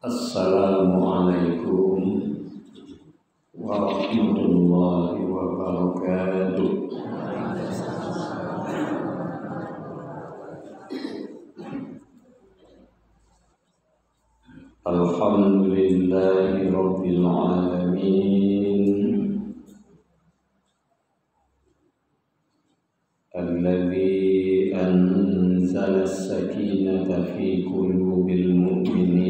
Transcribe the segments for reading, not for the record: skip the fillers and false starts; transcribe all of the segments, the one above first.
Assalamualaikum warahmatullahi wabarakatuh. Alhamdulillahi rabbil alamin, alladzi anzala as-sakinata fi qulubil mu'minin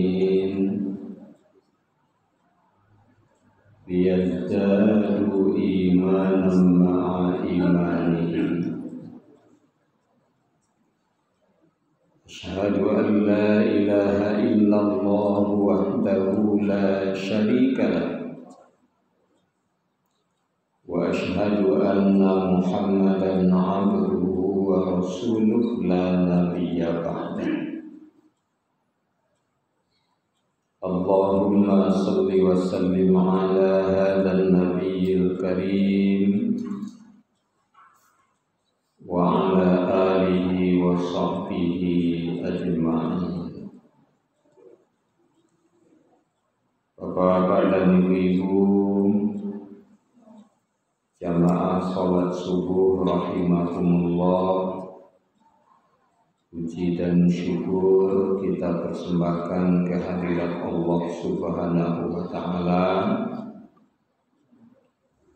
liyazdadu imanan ma'a imanihim. Asyhadu an la ilaha illallah wahdahu la syarika lah wa asyhadu anna Muhammadan abduhu wa rasuluh la nabiyya ba'dah. Allahumma salli wa sallim ala hadzal nabiyyil karim wa ala alihi wa sahbihi ajma'in. Bapak-bapak dan ibu-ibu jamaah salat subuh rahimakumullah, puji dan syukur kita persembahkan kehadirat Allah Subhanahu wa ta'ala.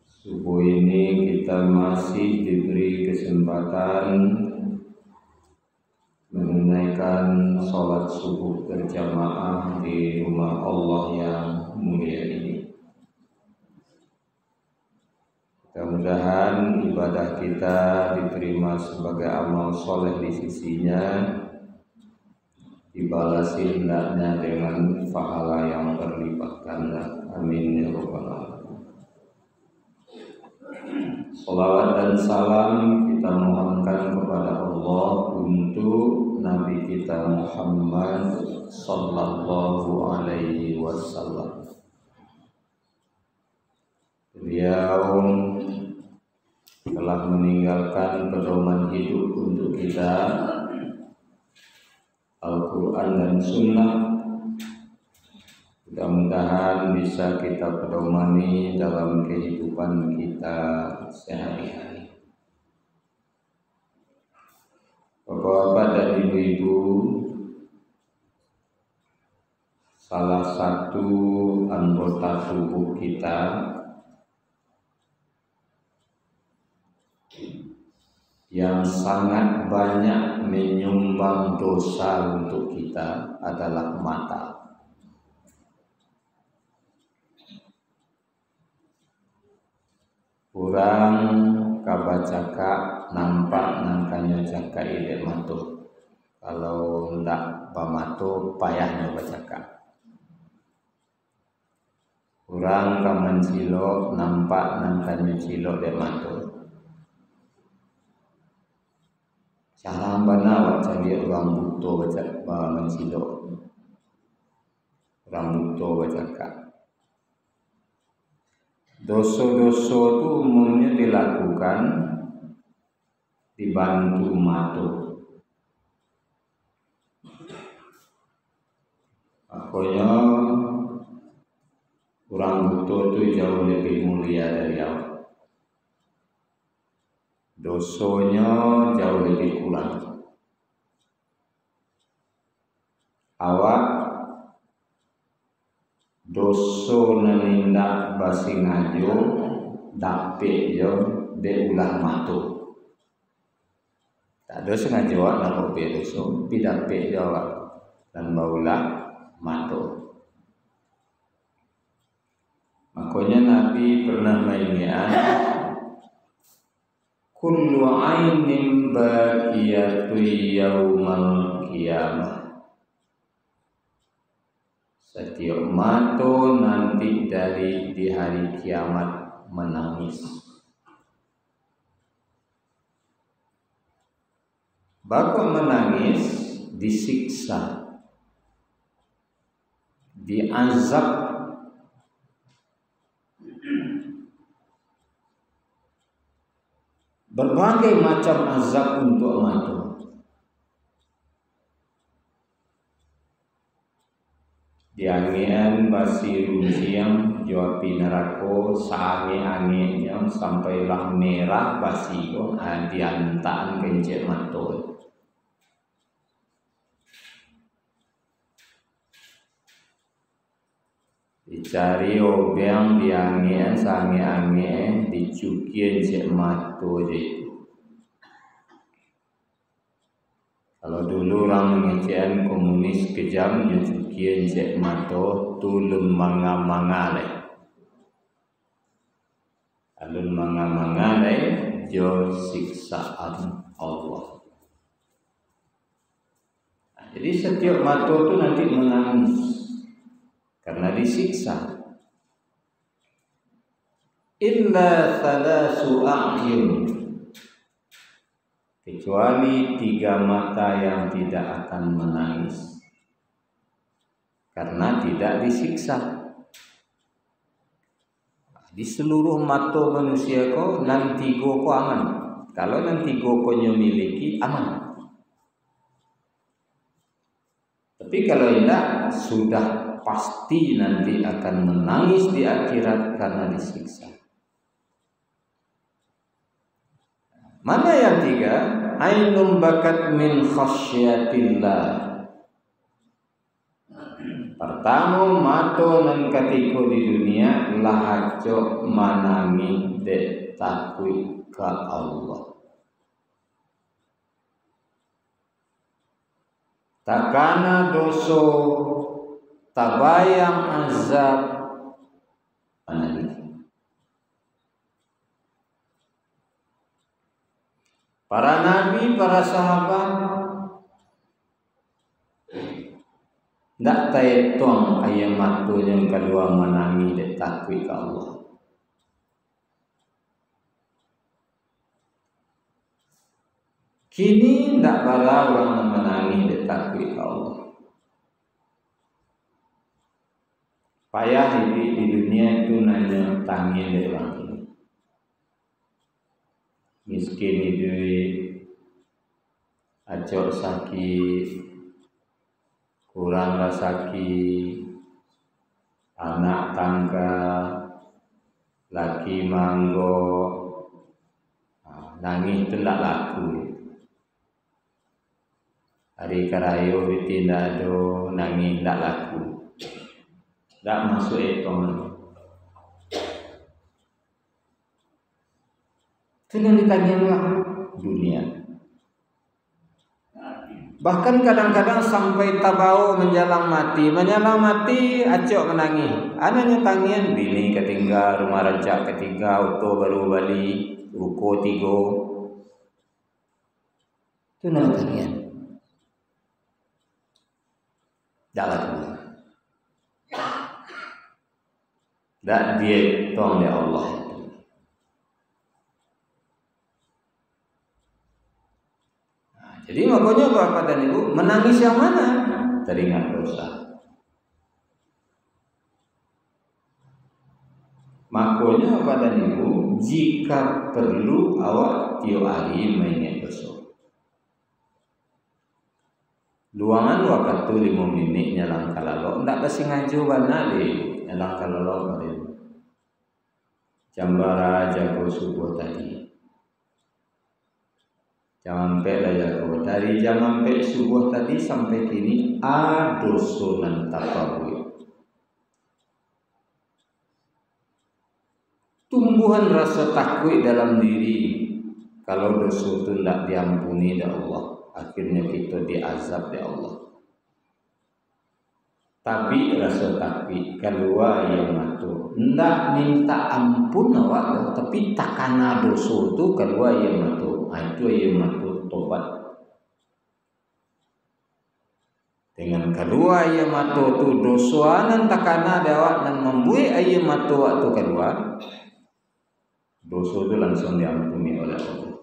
Subuh ini kita masih diberi kesempatan menunaikan sholat subuh berjamaah di rumah Allah yang mulia ini. Mudah-mudahan ibadah kita diterima sebagai amal soleh di sisinya, dibalasi hendaknya dengan pahala yang berlipat ganda. Amin ya rabbal alamin. Salawat dan salam kita mohonkan kepada Allah untuk Nabi kita Muhammad sallallahu alaihi wasallam. Beliau telah meninggalkan pedoman hidup untuk kita, Al-Quran dan Sunnah. Mudah-mudahan bisa kita pedomani dalam kehidupan kita sehari-hari. Bapak-bapak dan ibu-ibu, salah satu anggota tubuh kita yang sangat banyak menyumbang dosa untuk kita adalah mata. Kurang kabacaka nampak nangkanya jaka ide matu. Kalau ndak pamatu payahnya bacaka. Kurang kaman cilok nampak nangkanya cilok de matu. Cara mana cari orang butuh baca mencilok, orang butuh bacaka. Dosa-dosa itu umumnya dilakukan dibantu matu. Makanya orang butuh itu jauh lebih mulia dari awak. Dosonya jauh lebih kurang. Awak doso nanindak basi ngajo dapet jo de ulah matu. Tak dosa ngajo nak obe doso pidapet jo dan baulah matu. Makanya Nabi pernah mainan kullu ainin baqiyatu yaumal qiyamah. Setiap mata nanti dari di hari kiamat menangis. Bakal menangis disiksa, diazab, berbagai macam azab untuk mata. diangian basirun siang jawapi nerako sange-angenya sampailah merah basiko diantaan kencet mato. Dicari obeng diangian sange-ange dicukien cek mato je. Kalau dulu orang mengecehan komunis kejam nyucian cek mato tu lemanga-manga le. Alun manga-manga le jo siksaan Allah. Nah, jadi setiap mato tu nanti menangis karena disiksa. Illa thalasu a'yun, kecuali 3 mata yang tidak akan menangis karena tidak disiksa. Di seluruh mata manusia ko nan 3 ko aman. Kalau nan 3 ko miliki aman. Tapi kalau tidak sudah pasti nanti akan menangis di akhirat karena disiksa. Mana yang 3? Ainun bakat min khasyatillah. Pertama mato nan katiko di dunia lahaco manangi de takwi ka Allah. Takana doso tabayang azab manangi. Para nabi, para sahabat ndak taetong ayam matu yang kedua menangi de takwi ke Allah. Kini ndak bara orang menangi de takwi ke Allah. Payah hidup di dunia itu nanya tangi de orang ini. Miskin hidup, acok sakit, kurang sakit, anak tangga, laki manggo, nangis itu tidak laku. Hari karayo ditindado nangis tidak laku, tidak masuk etong. Itu yang ditanya dunia. Bahkan kadang-kadang sampai tabau menjelang mati acok menangis. Anaknya tangian bini ketinggal, rumah rancak ketiga, auto baru bali, ruko 3. Itu nama tangian. Tak laku. Tak dia tong oleh Allah. Jadi makanya Bapak dan Ibu menangis yang mana? Teringat dosa. Makanya Bapak dan Ibu jika perlu awak tiap hari mengingat dosa. Luangan waktu 5 menit nyalang kalalo. Ndak kasih ngaju bana deh nyalang kalalo kemarin. Jambara jago subuh tadi. Sampai lah dari jam sampai subuh tadi sampai kini adosunan tafawi. Tumbuhan rasa takut dalam diri kalau dosa itu tidak diampuni oleh Allah, akhirnya kita diazab oleh Allah. Tapi rasa takut keluar yang matu, tidak minta ampun awak, tapi takana dosa itu keluar yang matu. Itu yang matu tobat. Dengan kedua yang matu tu dosa nan takana dewak nan membuat ayam matu waktu kedua, dosa itu langsung diampuni oleh Allah.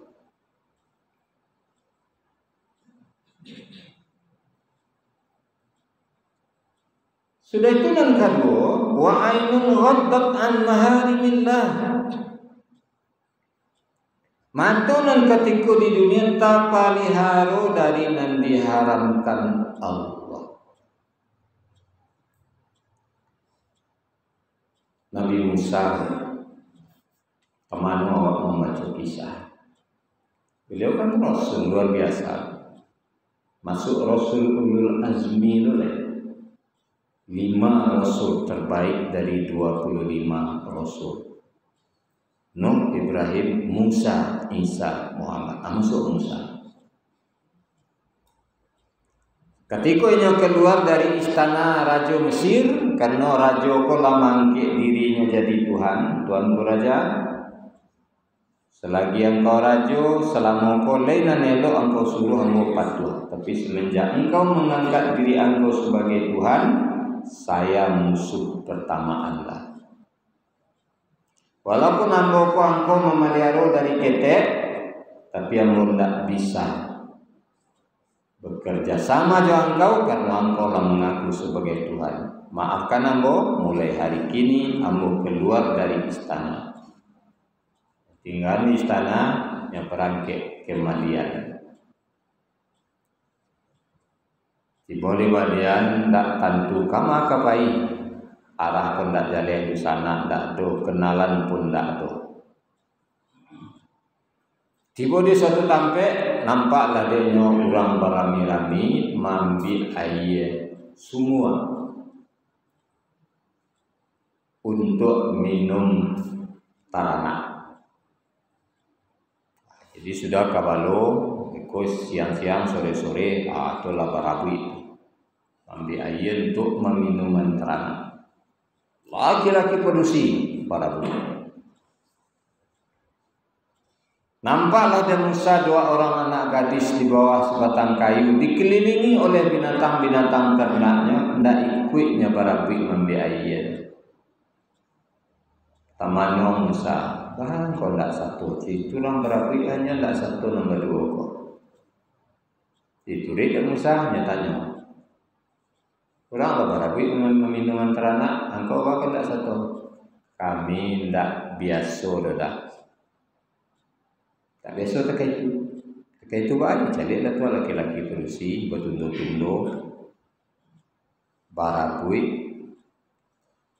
Sudah itu yang kedua, wa ainun ghaddat an maharimillah. Mantunan ketika di dunia tak paliharo dari nan diharamkan Allah. Nabi Musa kemana awak membaca kisah. Beliau kan Rasul luar biasa. Masuk Rasul Ulul Azmi oleh 5 Rasul terbaik dari 25 Rasul. Nuh, Ibrahim, Musa, Isa, Muhammad. Masuk Musa. Ketika ia keluar dari istana Raja Mesir, karena Raja ko lamangke dirinya jadi Tuhan, Tuanku Raja. Selagi engkau raja, selama engkau lain elok engkau suruh engkau patuh. Tapi semenjak engkau mengangkat diri engkau sebagai Tuhan, saya musuh pertama Anda. Walaupun engkau memelihara dari ketek, tapi engkau tidak bisa bekerja sama dengan engkau karena engkau lah mengaku sebagai Tuhan. Maafkan engkau, mulai hari kini engkau keluar dari istana. Tinggal di istana yang perangkek kemadian. Tiba-tiba badian tak tentu kama kapai. Arah pun tak jalan di sana, tak do kenalan pun tak do. Tiba di suatu tempat nampaklah dia orang berami-rami mambil air semua untuk minum taranak. Jadi sudah kabalo, siang-siang, sore-sore, itulah barabu itu. Ambil air untuk meminum teranak. Laki-laki pedusi barabu. Nampaklah dan Musa 2 orang anak gadis di bawah sebatang kayu dikelilingi oleh binatang-binatang ternaknya, hendak ikutnya barabu ambil air. Tamannya Musa, bahkan kau tidak satu, itu orang berapi hanya tidak satu nombor 2 kok. Diturik dan Musa nyatanya. Orang apa berapi meminum teranak, engkau bahkan tidak satu. Kami tidak biasa dah. Tak biasa tak itu. Tak itu banyak. Jadi lah tu laki-laki perusi bertunduk-tunduk barapi.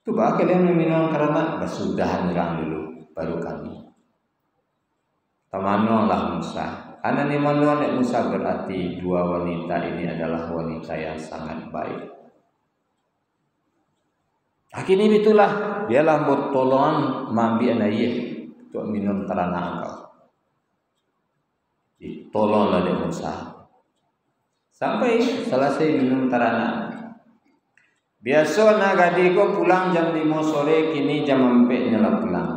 Tu bah kalian meminum teranak bersudahan orang dulu. Baru kami. Tamanlah Musa. Anak ni manuan Musa berarti 2 wanita ini adalah wanita yang sangat baik. Akhirnya itulah dialah bertolongan mambi anayeh untuk minum teranak engkau. Ditolonglah dia Musa. Sampai selesai minum teranak. Biasa nak gadis ko pulang jam 5 sore, kini jam 4 nyala pulang.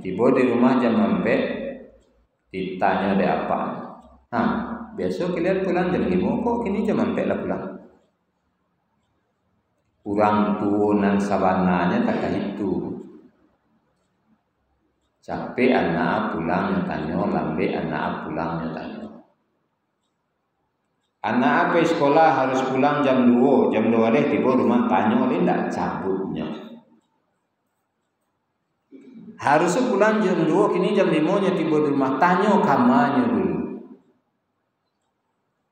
Tiba di rumah jam 4, ditanya dia apa. Biasa kalian pulang jam 5, kok kini jam 4 lah pulang. Kurang tuunan sabananya tak itu. Capek anak pulang tanya, lambe anak pulang tanya. Anak apa sekolah harus pulang jam 2 deh tiba rumah tanya oleh tidak cabutnya. Harusnya pulang jam 2 kini jam 5 nya tiba di rumah tanya kamanya dulu.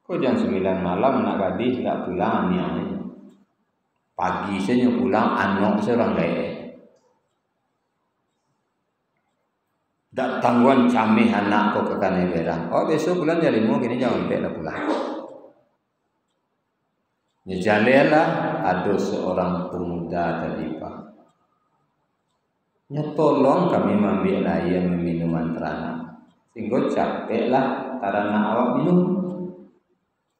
Kok jam 9 malam anak gadis tidak pulang ni? Pagi saya pulang anak seorang gaya. Tak tangguhan camih anak kok ke kanai berang. Oh besok pulang jam 5 kini jam 4 dah pulang. Nyejalelah ada seorang pemuda tadi Pak. Tolong kami ambil air minuman teranak. Sehingga capeklah teranak awak minum.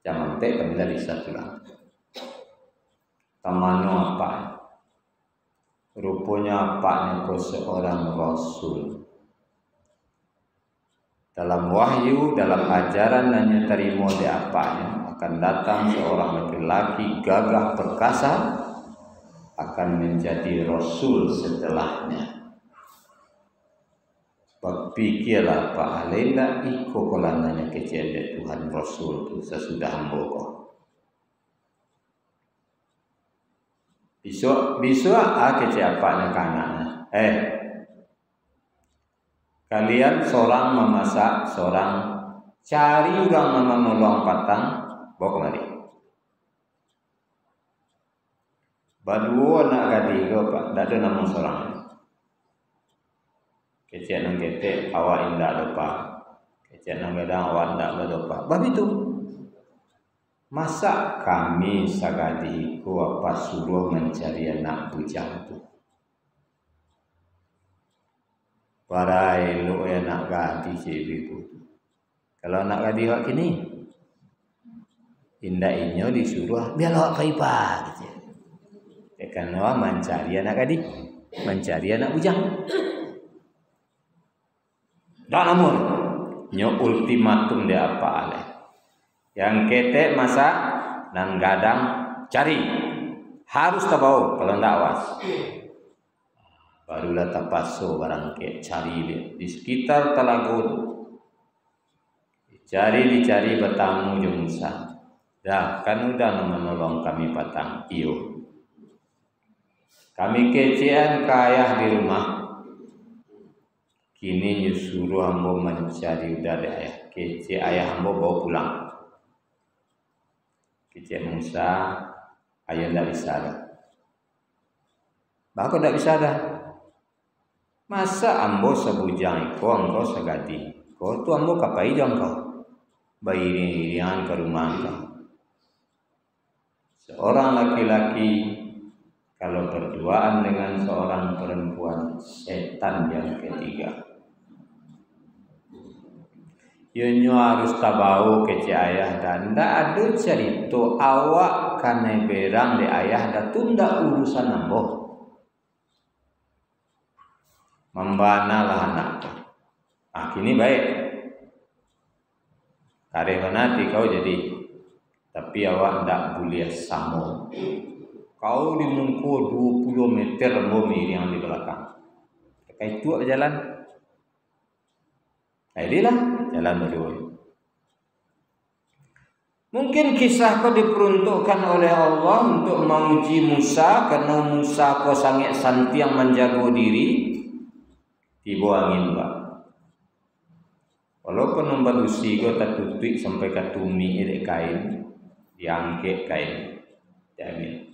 Jam 4 kami dah bisa pulang. Tamannya apa? Rupanya apanya kau seorang Rasul. Dalam wahyu, dalam ajaran hanya terima di apanya. Akan datang seorang laki-laki gagah perkasa akan menjadi Rasul setelahnya. Berpikirlah Pak Alela iko kolananya kejadian Tuhan Rasul itu sesudah hamboko. Besok keciapanya kanannya. Kalian seorang memasak, seorang cari orang menolong patang. Bawa kemari. Berdua anak gadis kau Pak, tak ada nama seorang. Kecek nang ketek awak indak dopa. Kecek nang gadang awak indak berdopa. Bab itu. Masa kami sagadi ku apa suruh mencari anak bujang tu. Para elok anak gadi cibiku. Kalau anak gadi wak kini indak inyo disuruh biar awak kaipa gitu. Tekan awak mencari anak gadi, mencari anak bujang. Dak namun nyo ultimatum dia apa ale. Yang ketek masak dan gadang cari. Harus tabau kalau ndak awas. Barulah tapaso barang ke cari dia di sekitar Talago. Dicari bertamu je Musa. Dah kan udah menolong kami patang iyo. Kami kecean kaya di rumah. Kini nyuruh ambo mencari udah deh ayah. Kece ayah ambo bawa pulang. Kece Musa ayah ndak bisa dah. Bahkan ndak bisa dah. Masa ambo sebujang iko ambo segadi. Kau tu ambo kapai jang kau. Bayi-bayian ke rumah kau. Seorang laki-laki kalau berduaan dengan seorang perempuan, setan yang ketiga. Yonyo harus tabau kece ayah dan ndak ada cerita awak kane berang de ayah da tunda urusan ambo. Membana lah anak. Kini baik. Kare nanti kau jadi, tapi awak ndak boleh samo. Kau di mungko 20 meter bumi yang di belakang. Kayak itu jalan. Inilah jalan berdua. Mungkin kisah kau diperuntukkan oleh Allah untuk menguji Musa karena Musa kau sangat santi yang menjaga diri. Tiba angin pak. Walaupun membalusi kau tak tutup sampai ke tumi ini kain, diangkat kain, jamin.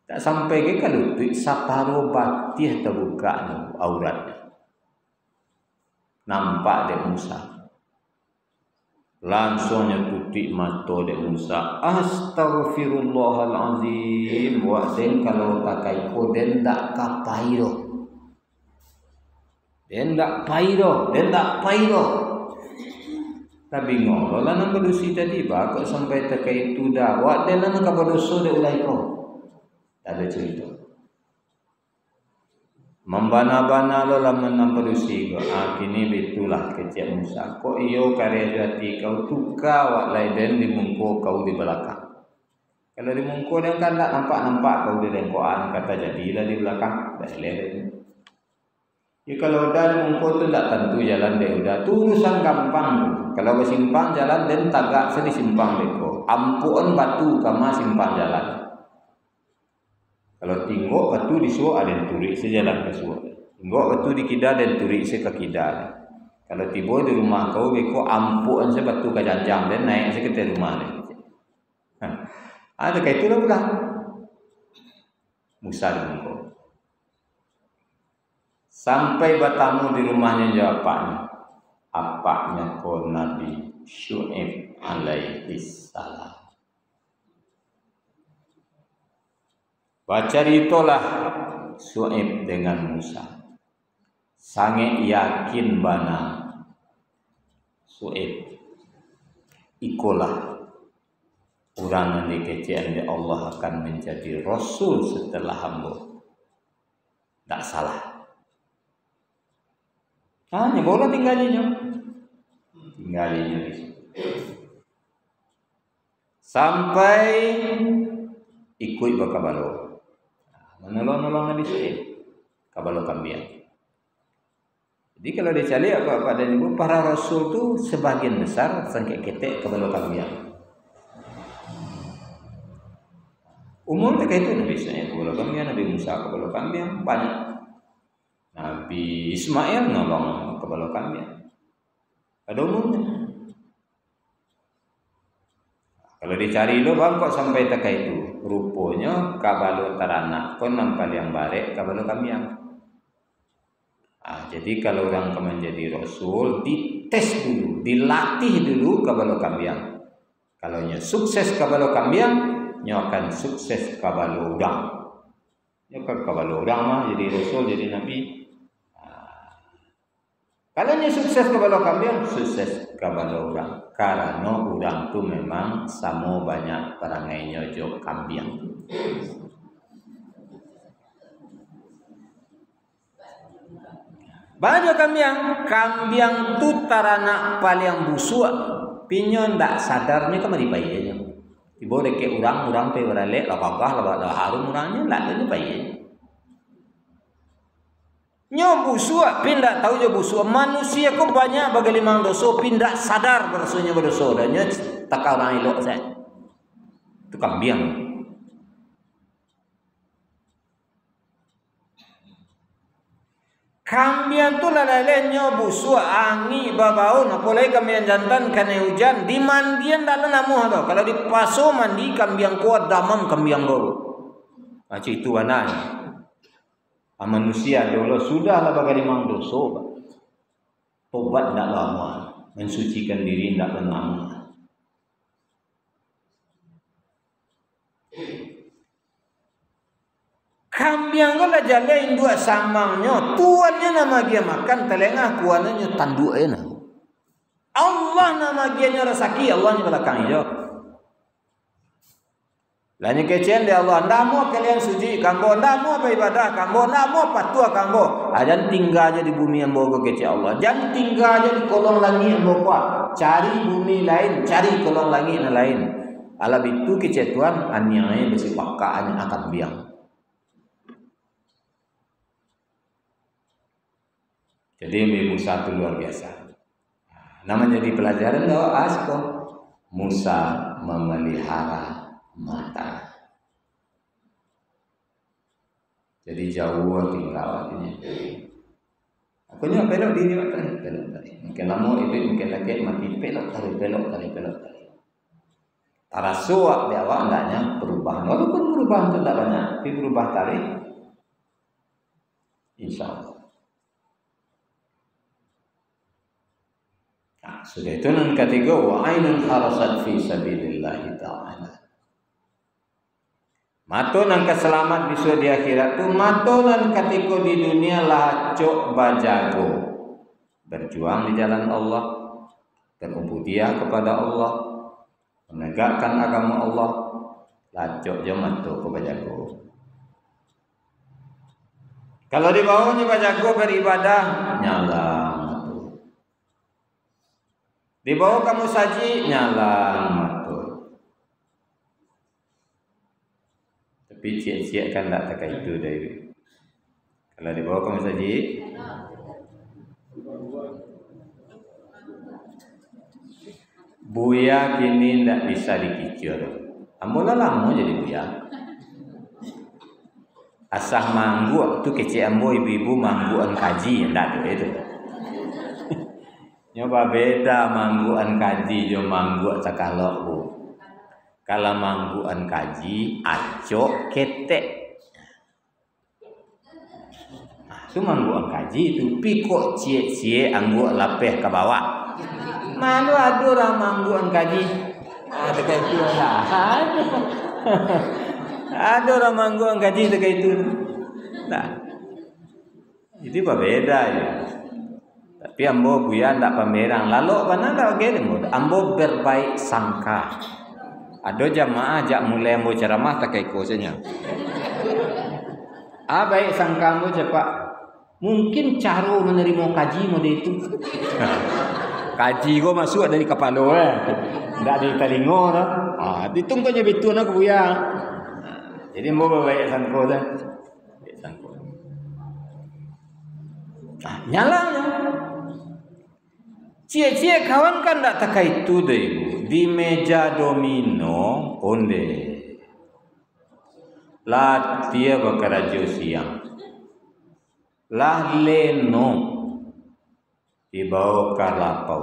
Tak sampai ke lutut separuh batih terbuka auratnya. Nampak dek Musa. Langsungnya tutup mata dek Musa. Astaghfirullahalazim. Buat den kalau tak kaiko den tak kapai doh. Den tak pai doh. Tak bingung. Kalau nak berdosa tadi bakal sampai tak itu dah. Wak den nak berdosa dek ulai kau. Tak ada cerita. Membana-bana lo lama namperusi ko. Kini betulah kecil Musa. Ko iyo karya jati kau tuka wak laiden di mungko kau di belakang. Kalau di mungko dan kan tak nampak kau di lengkoan kata jadilah di belakang. Dah lihat. Ya kalau udah di mungko tu tak tentu jalan deh udah. Tu urusan gampang. Kalau ke simpang jalan dan tagak sedih simpang deko. Ampuan batu kama simpang jalan. Kalau tinggok batu disuruh ada yang turik sejalan ke suruh. Tinggok batu di kidal dan turik se ke kidal. Kalau tiba di rumah kau beko ampuan se batu ke janjang dan naik se ke rumah ni. Ada kayak itulah pula. Musa di mungko. Sampai bertamu di rumahnya jawabnya. Apaknya kau Nabi Syu'aib alaihi salam. Baca itulah Syu'aib dengan Musa. Sangat yakin bana Syu'aib. Ikulah orang yang dikecian di Allah akan menjadi Rasul setelah hamba. Tak salah. Hanya boleh tinggalnya. Tinggalnya di situ. Sampai ikut bakabalo. Menolong Nabi Syu'aib kabalo kambian. Jadi kalau dicari apa dan ibu para rasul tu sebagian besar sangke ketek kabalo kambian. Umum tak itu Nabi Syu'aib kabalo kambian, Nabi Musa kabalo kambian banyak. Nabi Ismail nolong kabalo kambian. Ada umumnya. Kalau dicari lo bangkok sampai tak itu. Rupanya kabalo taranak kon nampal yang barek kabalo kambiang. Jadi kalau orang akan menjadi rasul, dites dulu, dilatih dulu kabalo kambiang. Kalau nya sukses kabalo kambiang, nya akan sukses kabalo udang. Nya kabalo udang mah jadi rasul, jadi nabi. Kalau nya sukses kabalo kambiang, sukses kabalo udang. Karena udang tu memang samo banyak perangai nyojo kambiang. Banyak kambiang tu tarana paling busuk. Pinyo ndak sadarnya kemari payanya. Ibu deke urang pe beralek lapagah labada harum urangnya ndak ada payanya. Nyo busuk pindah tahu je busuk. Manusia ko banyak bagi limang dosa pindah sadar bersunya berdosa dan nyo takal orang elok saya. Itu kambiang. Kambiang tu lalalenya busuk angin babau apalagi kambiang jantan kena hujan di mandian dalam namu tu. Kalau di paso mandi kambiang kuat damam kambiang dulu. Macam itu anaknya. Manusia dulu sudahlah bagi limang dosa. Tobat tidak lama, mensucikan diri tidak lama. Kambiang ko la jalain dua samangnya, tuannya nama dia makan telengah kuannya tanduknya. Allah nama dia rasaki, Allah nya belakang hijau. Lanya kecen dia Allah, ndamu kalian suci kanggo, ndamu apa ibadah kanggo, ndamu patua kanggo. Jangan tinggal aja di bumi yang bawa kece Allah. Jangan tinggal aja di kolong langit yang bawa. Cari bumi lain, cari kolong langit yang lain. Alam itu kece Tuhan, anianya bersifat kaannya akan biang. Jadi Nabi Musa itu luar biasa. Namanya di pelajaran doa asko. Musa memelihara mata. Jadi jauh tinggal ini. Aku nyak belok diri belok tadi. Mungkin lama itu mungkin lagi mati belok tadi. Tarasuak di awak hendaknya perubahan. Walaupun perubahan itu tidak banyak, tapi berubah tarik. Insya Allah. Sudah itu yang ketiga wa ainun harasat fi sabilillah ta'ala. Matonan keselamat bisa di akhirat tu matonan ketika di dunia lacok bajago berjuang di jalan Allah, berubudiah kepada Allah, menegakkan agama Allah, lacok je mato ke bajago. Kalau di bawahnya bajago beribadah nyala. Di bawah kamu saji nyala matur. Tapi cik-cik kan tak terkait itu dari. Kalau di bawah kamu saji buaya kini tak bisa dikicur. Ambola lama jadi buaya. Asah manggu tu kecik ambo ibu-ibu mangguan kaji ndak ada itu. Nyoba beda mangguan kaji jo mangguan sakalok bu. Kalau mangguan kaji acok ketek. Itu mangguan kaji itu pikok cie-cie anggu lapeh ke bawah. Malu ada orang mangguan kaji. Ada kayak itu lah. Ada orang mangguan kaji kayak itu. Nah. Jadi berbeda ya. Tapi ambo buya ndak pamerang. Lalu mana ndak gede mo. Ambo berbaik sangka. Ada jamaah jak mulai ambo ceramah tak kayak kosenya. Baik sangka ambo cepat. Mungkin cara menerima kaji mode itu. Kaji go masuk dari kepala ndak dari telinga dah. Ditunggunya betul nak buya. Jadi ambo berbaik sangka dah. Baik sangka. Nyala. Cie-cie kawan kan tak terkait itu deh di meja domino onde lah dia bekerja siang lah leno dibawa karlapau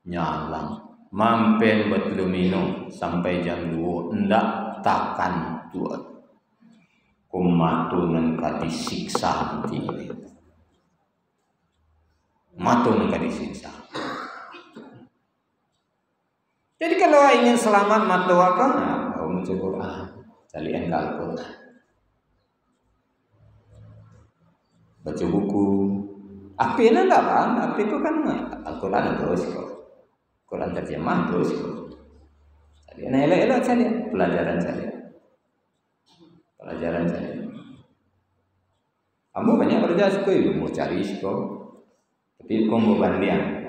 nyalang mampen berdomino sampai jam 2 ndak takkan tuat kumatunan kati siksa nanti. Matu nengka disiksa. Jadi kalau ingin selamat matu apa? Kau baca Quran, carian ke Al-Quran, baca buku. Api ini enggak bang, api itu kan Al-Quran terus kok, Quran terjemah terus kok. Jadi elok-elok saja pelajaran saja. Kamu banyak kerja sekolah, mau cari sekolah, tapi kau mau bandian.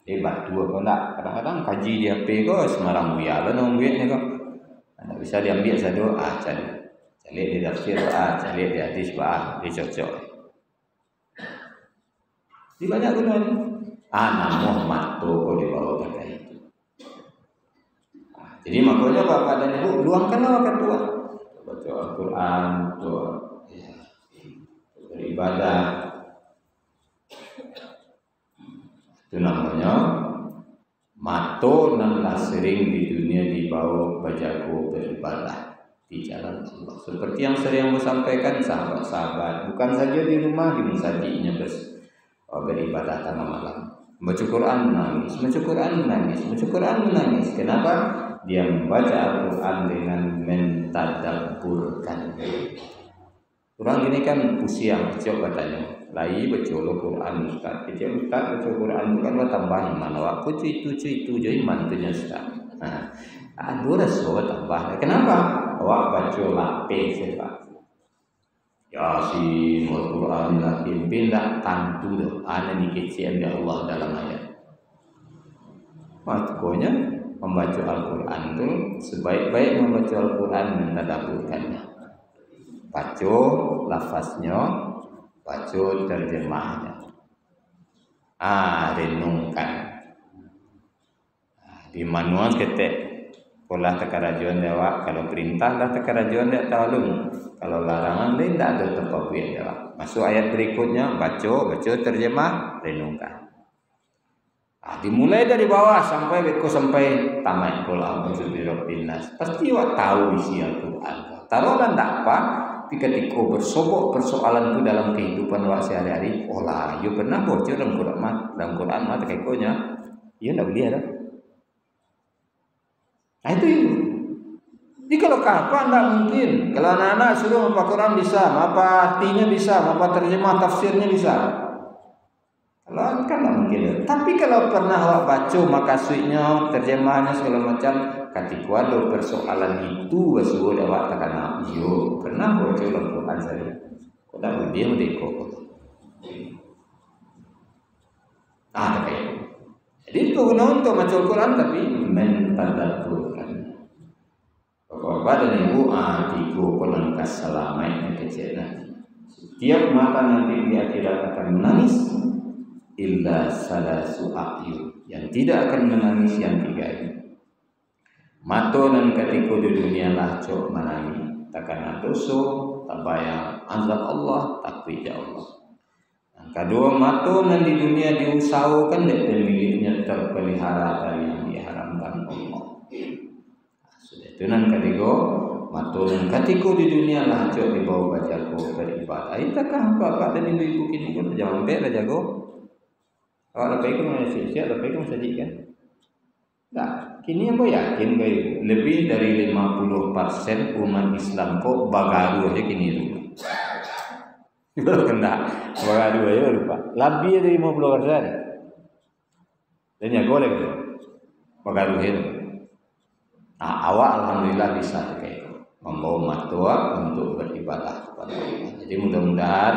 Hebat dua kau nak kadang-kadang kaji di HP kau semarang buaya lah nong duitnya kau. Tidak bisa diambil satu cari di tafsir cari di hadis dicocok. Di banyak gunanya. Anak Muhammad tu kau dibawa kata itu. Jadi makanya bapak dan ibu luangkanlah waktu tua. Baca Al-Quran, beribadah. Itu namanya mato nang sering di dunia dibawa bajago beribadah di jalan Allah. Seperti yang sering saya sampaikan sahabat-sahabat, bukan saja di rumah di masjidnya beribadah tengah malam. Baca Quran menangis, baca Quran menangis, baca Quran menangis. Kenapa? Dia membaca Al-Quran dengan mentadabburkan. Orang ini kan usia kecil katanya. Lai baca Al-Quran Ustaz. Kecil Ustaz baca Quran bukan tambah iman. Waktu itu jadi mantunya Ustaz. Nah, aduh rasa tambah. Kenapa? Awak baca lapis sebab. Yasin Al-Quran lakin pindah tantu dah. Ana ni kecil dia Allah dalam ayat. Makanya membaca Al-Quran itu sebaik-baik membaca Al-Quran mentadabburkannya. Baca lafaznya, baca terjemahnya. Renungkan. Di manual ketek pola tekarajuan dewa. Kalau perintah lah tekarajuan dia tahu. Kalau larangan dia tidak ada tempat punya dewa. Masuk ayat berikutnya, baca terjemah, renungkan. Dimulai dari bawah sampai tamat Quran Nas. Pasti awak tahu isi Al-Quran. Taruhlah tak apa. Tapi ketika bersobok persoalan itu dalam kehidupan awak sehari-hari, you pernah bocor dalam Quran mata kekonya, you tidak boleh dah. Nah itu. Jadi kalau kapan tidak mungkin. Kalau anak-anak suruh apa Quran bisa, apa artinya bisa, apa terjemah tafsirnya bisa. Kalau kan tidak mungkin. Tapi kalau pernah awak baca makasudnya, terjemahnya segala macam, ketika ada persoalan itu wasuh awak takkan yo pernah baca Al-Quran saya. Kau dah dia merdeka. Tapi jadi itu guna untuk baca Al-Quran tapi mentadabburkan. Bapak dan ibu tiga pelengkap selamatnya kecil nanti. Setiap mata nanti di akhirat akan menangis. Illa salasu a'yun, yang tidak akan menangis yang tiga ini. Mato dan ketika di dunia lah cok menangis, takkan dosa, tak bayar azab Allah, takwi Allah. Yang kedua, mato dan di dunia diusahakan dan miliknya terpelihara dari yang diharamkan Allah. Sudah itu nan ketiga, mato dan ketika di dunia lah cok dibawa bajago beribadah. Itakah bapak dan ibu-ibu kini pun jangan bela jago. Kalau lepas itu mana siap, lepas itu sajikan. Nah, kini apa yakin baik lebih dari 50% umat Islam kok bagaru aja kini lupa. Kalau kena bagaru aja lupa. Lebih dari 50%. Dan ya boleh gitu. Bagaru itu. Nah, awak alhamdulillah bisa kayak itu. Membawa matua untuk beribadah kepada Allah. Jadi mudah-mudahan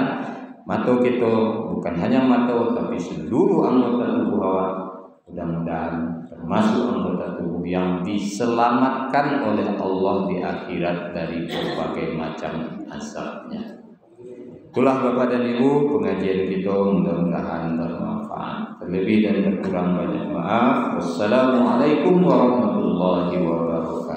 mata kita bukan hanya mata tapi seluruh anggota tubuh awak mudah-mudahan termasuk anggota tubuh yang diselamatkan oleh Allah di akhirat dari berbagai macam azabnya. Itulah Bapak dan Ibu pengajian kita mudah-mudahan bermanfaat. Terlebih dan terkurang banyak maaf. Wassalamualaikum warahmatullahi wabarakatuh.